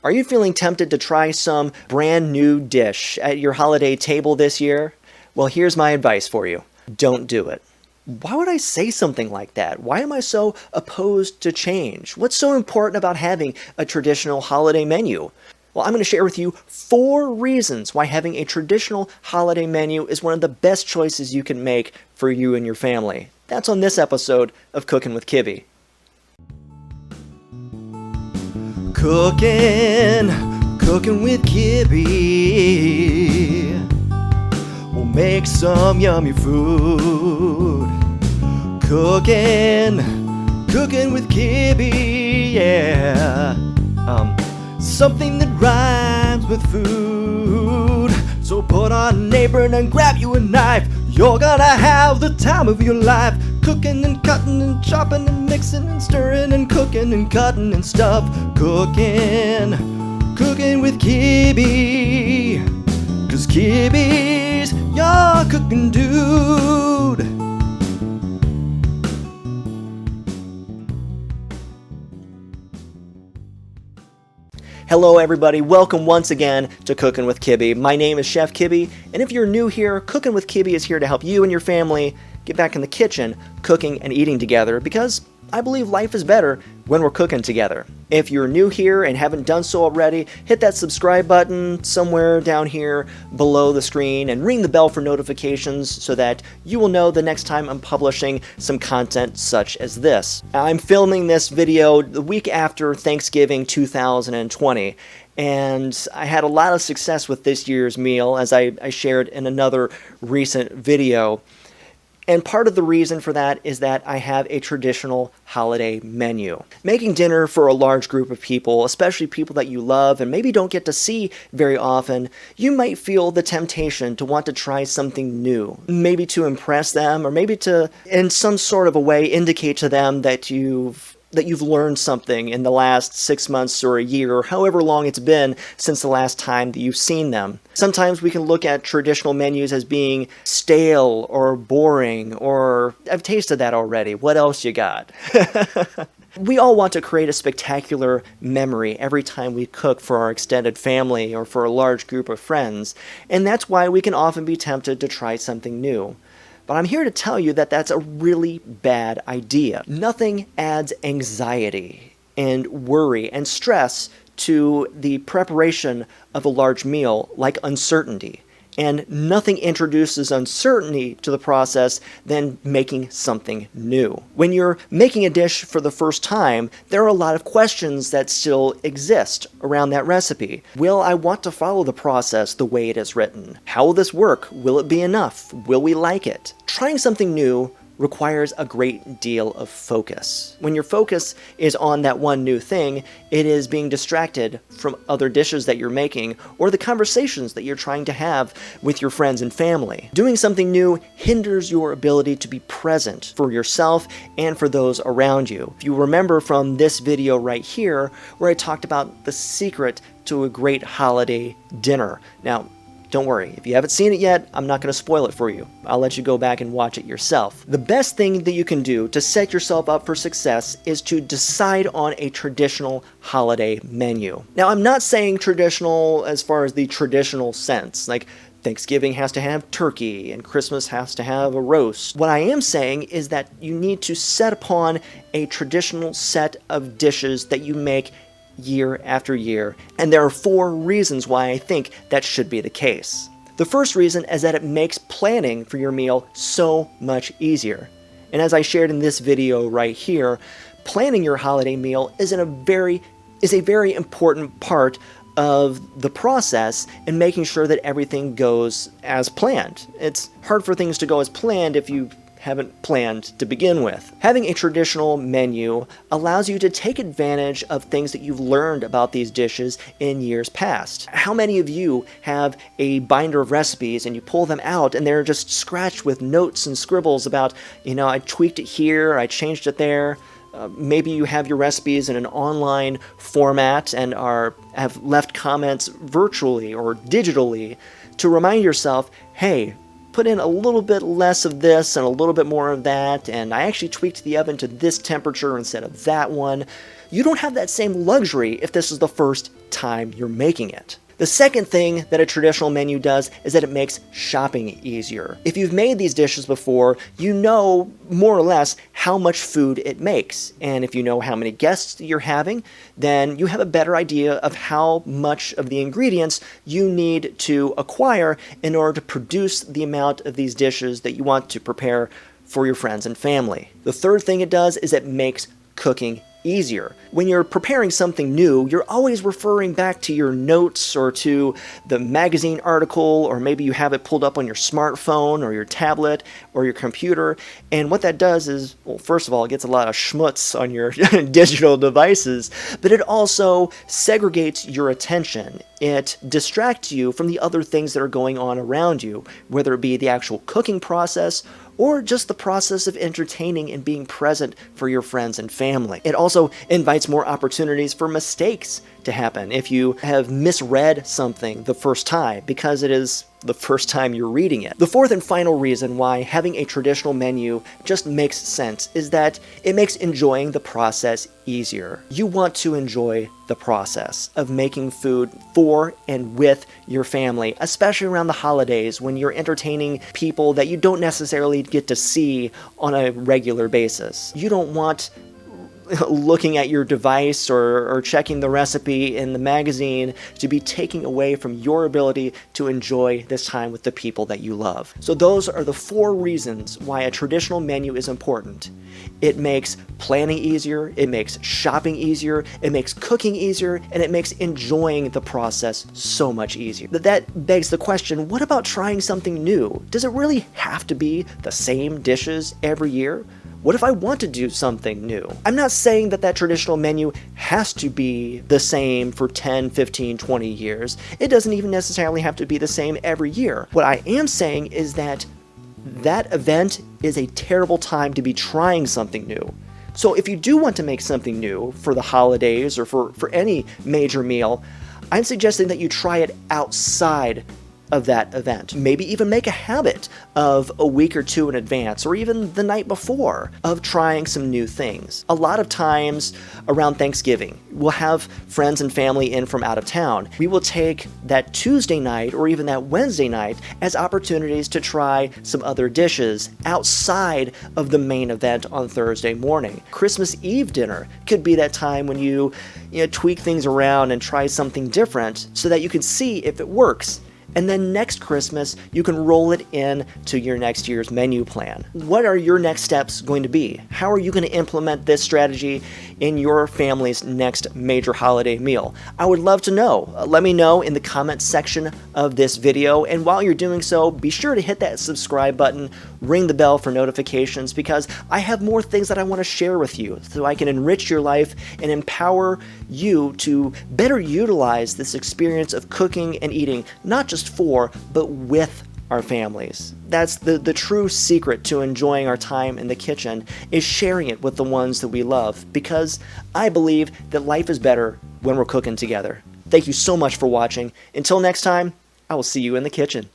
Are you feeling tempted to try some brand new dish at your holiday table this year? Well, here's my advice for you. Don't do it. Why would I say something like that? Why am I so opposed to change? What's so important about having a traditional holiday menu? Well, I'm going to share with you 4 reasons why having a traditional holiday menu is one of the best choices you can make for you and your family. That's on this episode of Cookin' with Kibby. Cookin' with Kibby. We'll make some yummy food. Cookin' with Kibby, yeah. Something that rhymes with food. So put on an apron and grab you a knife. You're gonna have the time of your life. Cooking and cutting and chopping and mixing and stirring and cooking and cutting and stuff. Cooking with Kibby. 'Cause Kibby's your cooking dude. Hello everybody, welcome once again to Cookin' with Kibby. My name is Chef Kibby, and if you're new here, Cookin' with Kibby is here to help you and your family get back in the kitchen, cooking and eating together, because I believe life is better when we're cooking together. If you're new here and haven't done so already, hit that subscribe button somewhere down here below the screen and ring the bell for notifications so that you will know the next time I'm publishing some content such as this. I'm filming this video the week after Thanksgiving 2020, and I had a lot of success with this year's meal, as I shared in another recent video. And part of the reason for that is that I have a traditional holiday menu. Making dinner for a large group of people, especially people that you love and maybe don't get to see very often, you might feel the temptation to want to try something new. Maybe to impress them, or maybe to, in some sort of a way, indicate to them that you've learned something in the last 6 months or a year, or however long it's been since the last time that you've seen them. Sometimes we can look at traditional menus as being stale or boring, or I've tasted that already, what else you got? We all want to create a spectacular memory every time we cook for our extended family or for a large group of friends, and that's why we can often be tempted to try something new. But I'm here to tell you that that's a really bad idea. Nothing adds anxiety and worry and stress to the preparation of a large meal like uncertainty. And nothing introduces uncertainty to the process than making something new. When you're making a dish for the first time, there are a lot of questions that still exist around that recipe. Will I want to follow the process the way it is written? How will this work? Will it be enough? Will we like it? Trying something new requires a great deal of focus. When your focus is on that one new thing, it is being distracted from other dishes that you're making or the conversations that you're trying to have with your friends and family. Doing something new hinders your ability to be present for yourself and for those around you. If you remember from this video right here, where I talked about the secret to a great holiday dinner. Now, don't worry, if you haven't seen it yet, I'm not going to spoil it for you. I'll let you go back and watch it yourself. The best thing that you can do to set yourself up for success is to decide on a traditional holiday menu. Now, I'm not saying traditional as far as the traditional sense, like Thanksgiving has to have turkey and Christmas has to have a roast. What I am saying is that you need to set upon a traditional set of dishes that you make year after year, and there are 4 reasons why I think that should be the case. The first reason is that it makes planning for your meal so much easier. And as I shared in this video right here, planning your holiday meal is a very important part of the process in making sure that everything goes as planned. It's hard for things to go as planned if you haven't planned to begin with. Having a traditional menu allows you to take advantage of things that you've learned about these dishes in years past. How many of you have a binder of recipes and you pull them out and they're just scratched with notes and scribbles about, I tweaked it here, I changed it there. Maybe you have your recipes in an online format and have left comments virtually or digitally to remind yourself, hey, put in a little bit less of this and a little bit more of that, and I actually tweaked the oven to this temperature instead of that one. You don't have that same luxury if this is the first time you're making it. The second thing that a traditional menu does is that it makes shopping easier. If you've made these dishes before, you know more or less how much food it makes. And if you know how many guests you're having, then you have a better idea of how much of the ingredients you need to acquire in order to produce the amount of these dishes that you want to prepare for your friends and family. The third thing it does is it makes cooking easier. When you're preparing something new, you're always referring back to your notes or to the magazine article, or maybe you have it pulled up on your smartphone or your tablet or your computer. And what that does is, well, first of all, it gets a lot of schmutz on your digital devices, but it also segregates your attention. It distracts you from the other things that are going on around you, whether it be the actual cooking process or just the process of entertaining and being present for your friends and family. It also invites more opportunities for mistakes to happen if you have misread something the first time, because it is the first time you're reading it. The fourth and final reason why having a traditional menu just makes sense is that it makes enjoying the process easier. You want to enjoy the process of making food for and with your family, especially around the holidays when you're entertaining people that you don't necessarily get to see on a regular basis. You don't want looking at your device or checking the recipe in the magazine to be taking away from your ability to enjoy this time with the people that you love. So those are the 4 reasons why a traditional menu is important. It makes planning easier, it makes shopping easier, it makes cooking easier, and it makes enjoying the process so much easier. But that begs the question, what about trying something new? Does it really have to be the same dishes every year? What if I want to do something new? I'm not saying that that traditional menu has to be the same for 10, 15, 20 years. It doesn't even necessarily have to be the same every year. What I am saying is that that event is a terrible time to be trying something new. So if you do want to make something new for the holidays or for any major meal, I'm suggesting that you try it outside of that event. Maybe even make a habit of a week or 2 in advance, or even the night before, of trying some new things. A lot of times around Thanksgiving, we'll have friends and family in from out of town. We will take that Tuesday night or even that Wednesday night as opportunities to try some other dishes outside of the main event on Thursday morning. Christmas Eve dinner could be that time when you tweak things around and try something different so that you can see if it works. And then next Christmas, you can roll it in to your next year's menu plan. What are your next steps going to be? How are you going to implement this strategy in your family's next major holiday meal? I would love to know. Let me know in the comments section of this video. And while you're doing so, be sure to hit that subscribe button, ring the bell for notifications, because I have more things that I want to share with you so I can enrich your life and empower you to better utilize this experience of cooking and eating, not just for, but with our families. That's the true secret to enjoying our time in the kitchen, is sharing it with the ones that we love, because I believe that life is better when we're cooking together. Thank you so much for watching. Until next time, I will see you in the kitchen.